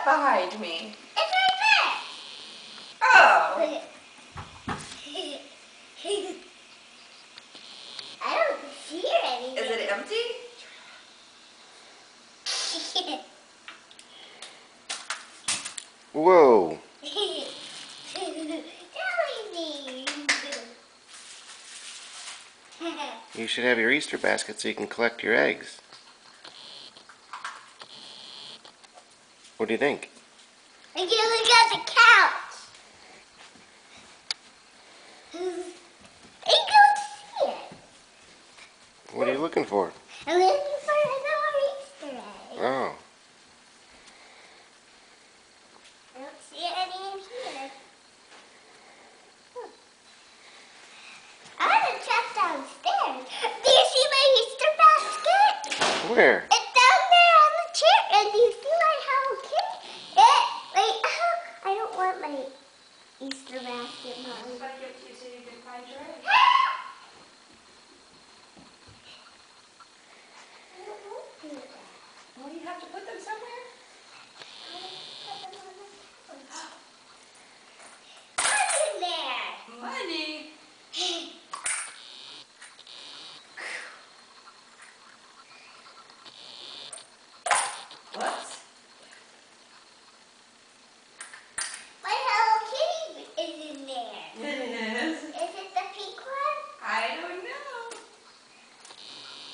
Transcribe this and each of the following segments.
that behind me? It's right there. Oh. I don't see anything. Is it empty? Whoa. You should have your Easter basket so you can collect your eggs. What do you think? I can look at the couch. I don't see it. What are you looking for? I'm looking for another Easter egg. Oh. I don't see any in here. I want to check downstairs. Do you see my Easter basket? Where? It's down there on the chair. And do you see my Hello Kitty? Wait, I don't want my Easter basket, Mom. I'm going to give it to you so you can find your egg. Well, you have to put them somewhere. What's in there? Money. Whoops. My Hello Kitty is in there. It is. Is it the pink one? I don't know.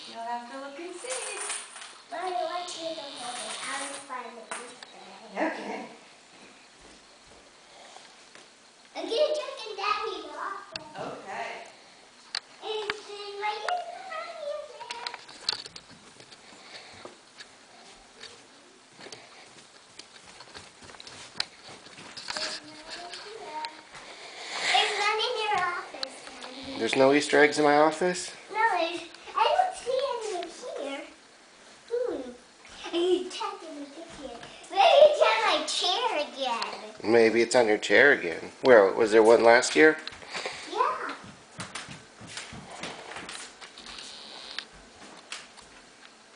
You'll have to look and see. Mommy, what's in the middle? I'll just find the Easter egg. Okay. I'm gonna check in Daddy's office. Okay. And see my Easter bunny is there. There's none in your office, Daddy. There's no Easter eggs in my office? No, I don't see any in here. I need to check in here. Maybe it's on my chair again. Maybe it's on your chair again. Where? Was there one last year? Yeah.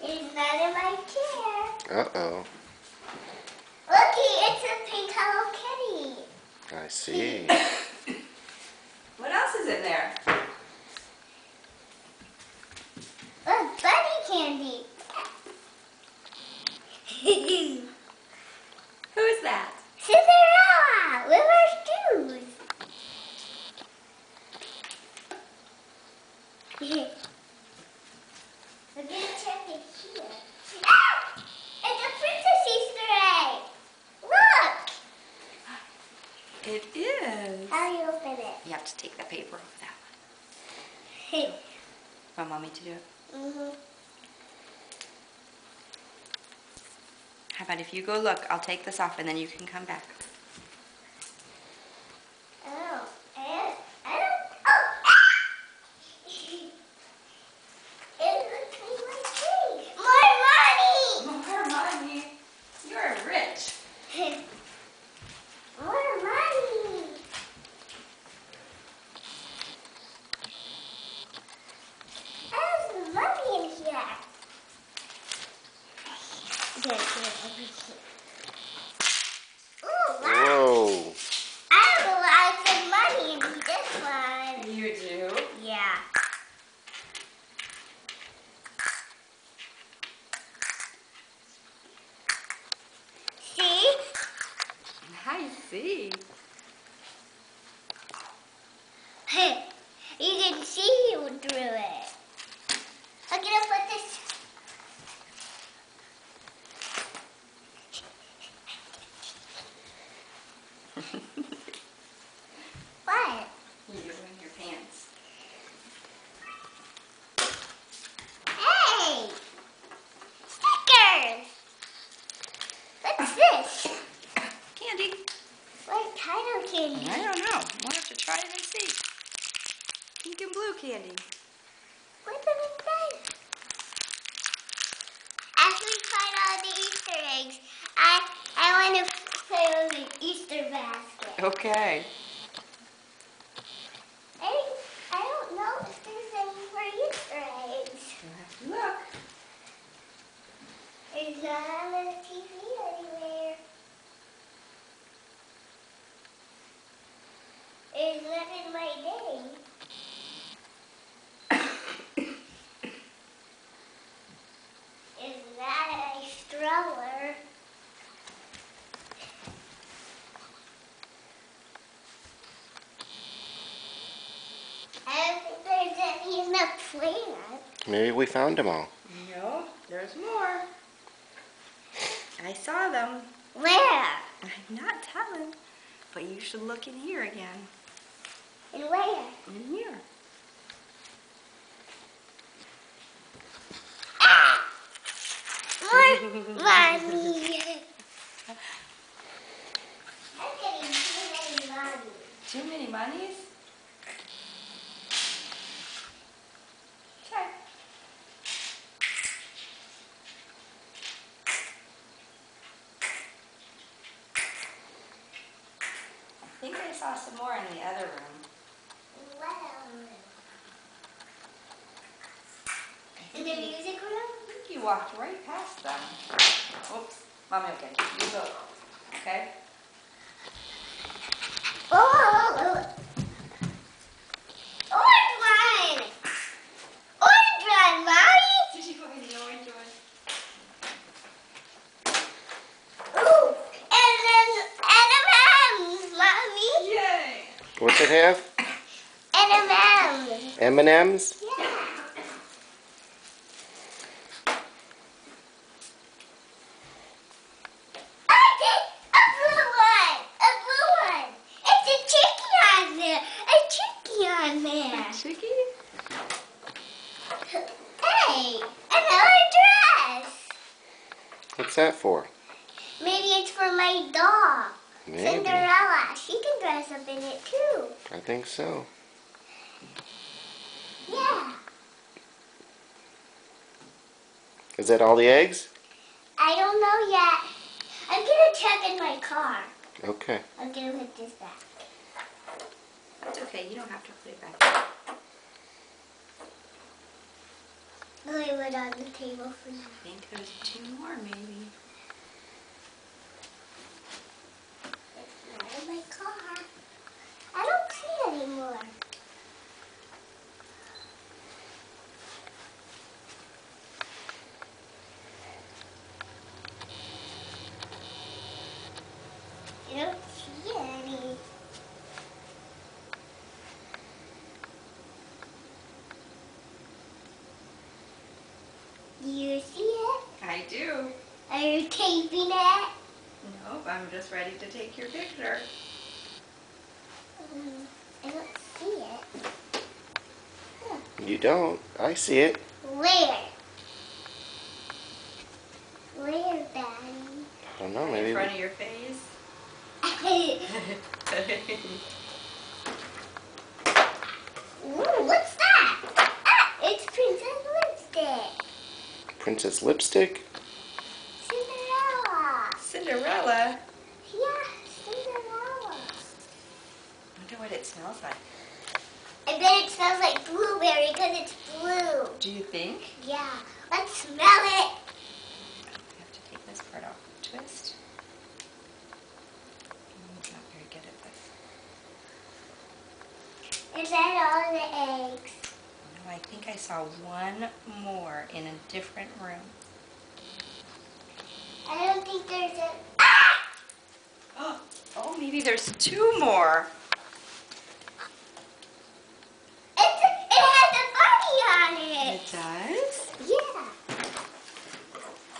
There's none in my chair. Uh-oh. Looky, it's a pink Hello Kitty. I see. What else is in there? Look, bunny candy. Who is that? Cinderella with her shoes. I'm gonna check it here. Ah! It's a Princess Easter egg. Look. It is. How do you open it? You have to take the paper off that Hey. one. Want Mommy to do it? Mhm. How about if you go look, I'll take this off and then you can come back. Oh, I don't. Oh! Ah! It looks like my tree. More money. More money. You're rich. More money. There's some money in here. There, over here. Ooh, wow. Whoa. I have lots of money in this one. You do? Yeah. See? I see. You can see through it. I'm gonna put this. What? You in your pants. Hey! Stickers! What's this? Candy. What kind of candy? I don't know. We'll have to try it and see. Pink and blue candy. What's inside? After we find all the Easter eggs, I want to play with the Easter basket. Okay. I don't know if there's any for Easter eggs. We'll have to look. There's none on the TV anywhere. Maybe we found them all. No, there's more. I saw them. Where? I'm not telling, but you should look in here again. And where? In here. More money. I'm getting too many money. Too many monies? Okay. I think I saw some more in the other room. In the music room? I think you walked right past them. Oops, Mommy will get you. You go. Okay? Oh, orange one! Orange one, Mommy! Did you find the orange one? Ooh, and then M&M's, Mommy. Yay! What's it have? M&M's. M&M's? Yeah. A blue one. A blue one. It's a chicken on there. A chicken on there. Chicky? Hey, another dress. What's that for? Maybe it's for my dog. Maybe. Cinderella. She can dress up in it too. I think so. Yeah. Is that all the eggs? I don't know yet. I'm gonna check in my car. Okay. I'm gonna put this back. It's okay, you don't have to put it back. Leave it on the table for now. I think there's 2 more maybe. It's not in my car. I don't see anymore. I don't see any. Do you see it? I do. Are you taping it? Nope, I'm just ready to take your picture. I don't see it. Huh. You don't. I see it. Where? Where, Daddy? I don't know. In Maybe. front of your face. Ooh, what's that? Ah, it's Princess Lipstick. Princess Lipstick? Cinderella. Cinderella. Yeah, Cinderella. Wonder what it smells like. I bet it smells like blueberry because it's blue. Do you think? Yeah, let's smell it. We have to take this part off. Twist. I'm not very good at this. Is that all the eggs? No, I think I saw 1 more in a different room. I don't think there's a... Oh, maybe there's 2 more. It has a bunny on it. It does? Yeah.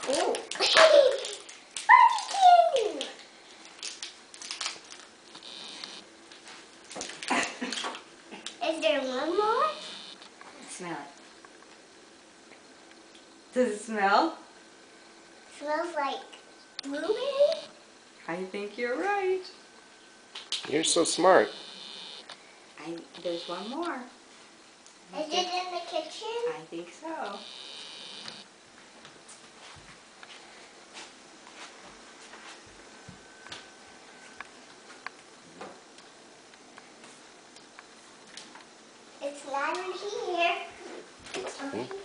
Oh. Bunny candy. Is there one more? Smell it. Does it smell? Smells like blueberry. I think you're right. You're so smart. There's 1 more. Is it in the kitchen? I think so. It's not in here. It's over here.